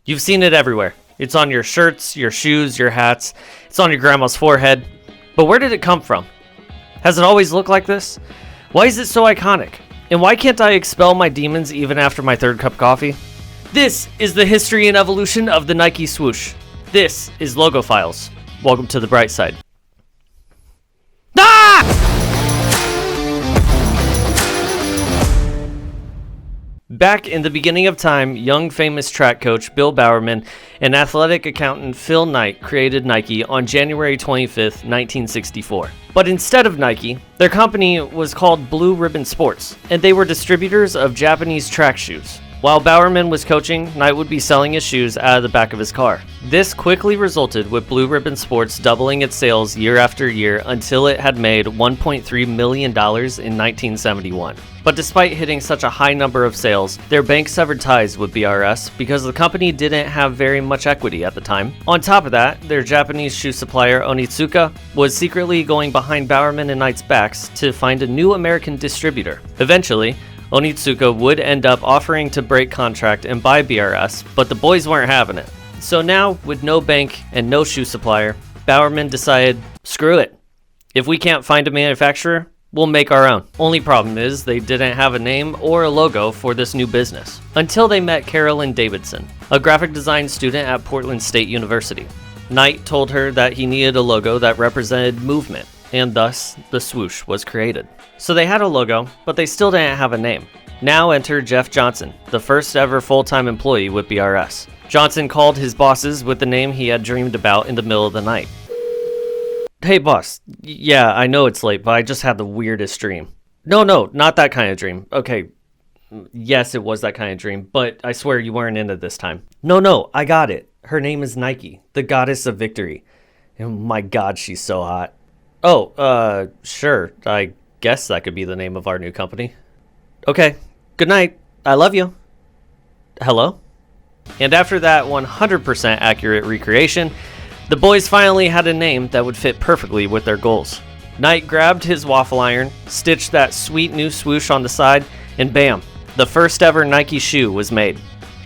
You've seen it everywhere. It's on your shirts, your shoes, your hats. It's on your grandma's forehead. But where did it come from? Has it always looked like this? Why is it so iconic? And why can't I expel my demons even after my third cup of coffee? This is the history and evolution of the Nike Swoosh. This is Logo Files. Welcome to the BrightSide. Back in the beginning of time, young famous track coach Bill Bowerman and athletic accountant Phil Knight created Nike on January 25th, 1964. But instead of Nike, their company was called Blue Ribbon Sports, and they were distributors of Japanese track shoes. While Bowerman was coaching, Knight would be selling his shoes out of the back of his car. This quickly resulted with Blue Ribbon Sports doubling its sales year after year until it had made $1.3 million in 1971. But despite hitting such a high number of sales, their bank severed ties with BRS because the company didn't have very much equity at the time. On top of that, their Japanese shoe supplier Onitsuka was secretly going behind Bowerman and Knight's backs to find a new American distributor. Eventually, Onitsuka would end up offering to break contract and buy BRS, but the boys weren't having it. So now, with no bank and no shoe supplier, Bowerman decided, screw it. If we can't find a manufacturer, we'll make our own. Only problem is they didn't have a name or a logo for this new business, until they met Carolyn Davidson, a graphic design student at Portland State University. Knight told her that he needed a logo that represented movement, and thus the swoosh was created. So they had a logo, but they still didn't have a name. Now enter Jeff Johnson, the first ever full-time employee with BRS. Johnson called his bosses with the name he had dreamed about in the middle of the night. Hey boss, yeah, I know it's late, but I just had the weirdest dream. No, not that kind of dream. Okay, yes, it was that kind of dream, but I swear you weren't in it this time. No, I got it. Her name is Nike, the goddess of victory. And my god, she's so hot. Oh, sure, I guess that could be the name of our new company. Okay, good night. I love you. Hello? And after that 100% accurate recreation, the boys finally had a name that would fit perfectly with their goals. Knight grabbed his waffle iron, stitched that sweet new swoosh on the side, and bam, the first ever Nike shoe was made.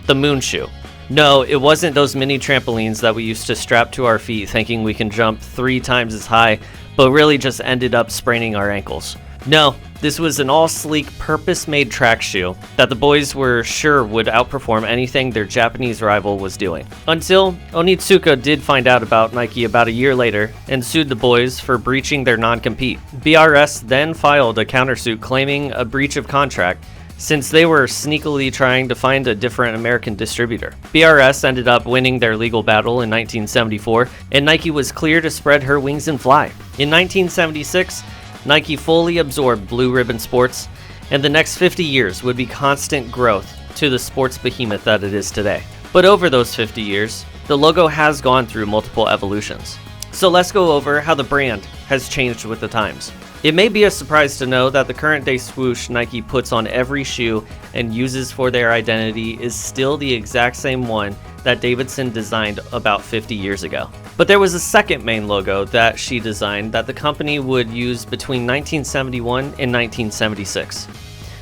The Moon Shoe. No, it wasn't those mini trampolines that we used to strap to our feet thinking we can jump 3 times as high, but really just ended up spraining our ankles. No, this was an all-sleek, purpose-made track shoe that the boys were sure would outperform anything their Japanese rival was doing. Until Onitsuka did find out about Nike about a year later and sued the boys for breaching their non-compete. BRS then filed a countersuit claiming a breach of contract since they were sneakily trying to find a different American distributor. BRS ended up winning their legal battle in 1974, and Nike was clear to spread her wings and fly. In 1976, Nike fully absorbed Blue Ribbon Sports, and the next 50 years would be constant growth to the sports behemoth that it is today. But over those 50 years, the logo has gone through multiple evolutions. So let's go over how the brand has changed with the times. It may be a surprise to know that the current day swoosh Nike puts on every shoe and uses for their identity is still the exact same one that Davidson designed about 50 years ago. But there was a second main logo that she designed that the company would use between 1971 and 1976.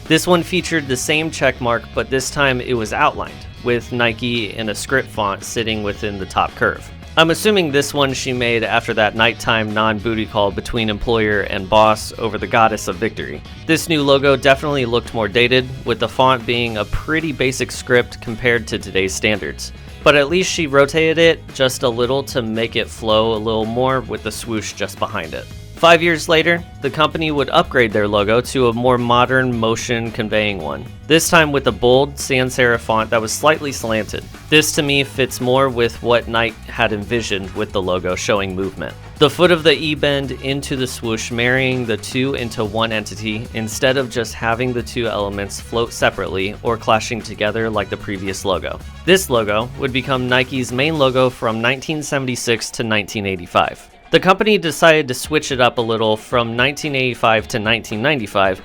This one featured the same check mark, but this time it was outlined, with Nike in a script font sitting within the top curve. I'm assuming this one she made after that nighttime non-booty call between employer and boss over the goddess of victory. This new logo definitely looked more dated, with the font being a pretty basic script compared to today's standards. But at least she rotated it just a little to make it flow a little more with the swoosh just behind it. 5 years later, the company would upgrade their logo to a more modern motion conveying one, this time with a bold sans serif font that was slightly slanted. This to me fits more with what Knight had envisioned with the logo showing movement. The foot of the E-bend into the swoosh marrying the two into one entity instead of just having the two elements float separately or clashing together like the previous logo. This logo would become Nike's main logo from 1976 to 1985. The company decided to switch it up a little from 1985 to 1995,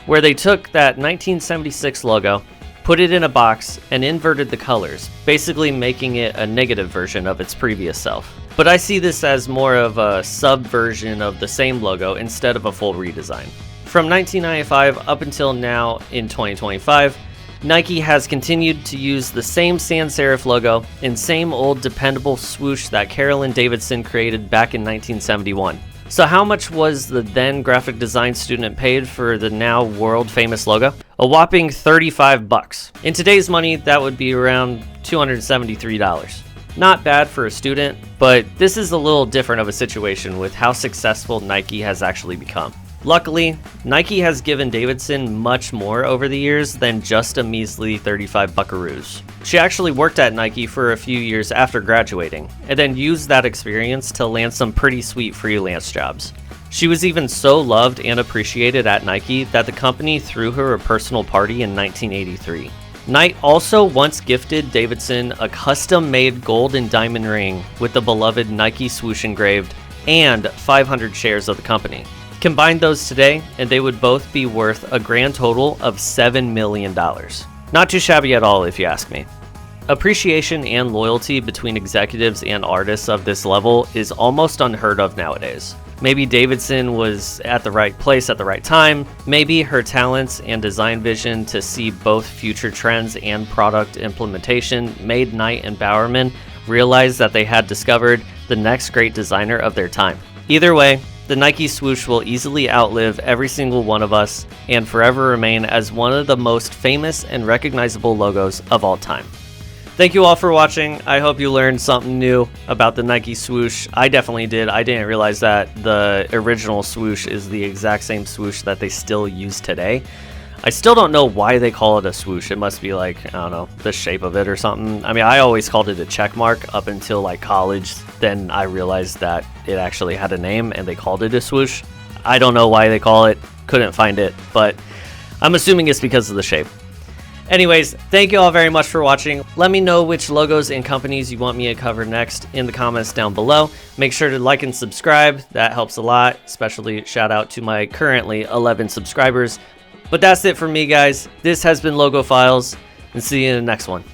where they took that 1976 logo, put it in a box, and inverted the colors, basically making it a negative version of its previous self. But I see this as more of a sub-version of the same logo instead of a full redesign. From 1995 up until now in 2025, Nike has continued to use the same sans serif logo and same old dependable swoosh that Carolyn Davidson created back in 1971. So how much was the then graphic design student paid for the now world famous logo? A whopping $35. In today's money, that would be around $273. Not bad for a student, but this is a little different of a situation with how successful Nike has actually become. Luckily, Nike has given Davidson much more over the years than just a measly 35 buckaroos. She actually worked at Nike for a few years after graduating, and then used that experience to land some pretty sweet freelance jobs. She was even so loved and appreciated at Nike that the company threw her a personal party in 1983. Knight also once gifted Davidson a custom-made gold and diamond ring with the beloved Nike Swoosh engraved and 500 shares of the company. Combine those today, and they would both be worth a grand total of $7 million. Not too shabby at all, if you ask me. Appreciation and loyalty between executives and artists of this level is almost unheard of nowadays. Maybe Davidson was at the right place at the right time. Maybe her talents and design vision to see both future trends and product implementation made Knight and Bowerman realize that they had discovered the next great designer of their time. Either way, the Nike Swoosh will easily outlive every single one of us and forever remain as one of the most famous and recognizable logos of all time. Thank you all for watching. I hope you learned something new about the Nike Swoosh. I definitely did. I didn't realize that the original swoosh is the exact same swoosh that they still use today. I still don't know why they call it a swoosh. It must be like, I don't know, the shape of it or something. I mean, I always called it a check mark up until like college. Then I realized that it actually had a name and they called it a swoosh. I don't know why they call it. Couldn't find it, but I'm assuming it's because of the shape. Anyways, thank you all very much for watching. Let me know which logos and companies you want me to cover next in the comments down below. Make sure to like and subscribe. That helps a lot, especially shout out to my currently 11 subscribers. But that's it for me, guys. This has been Logo Files, and see you in the next one.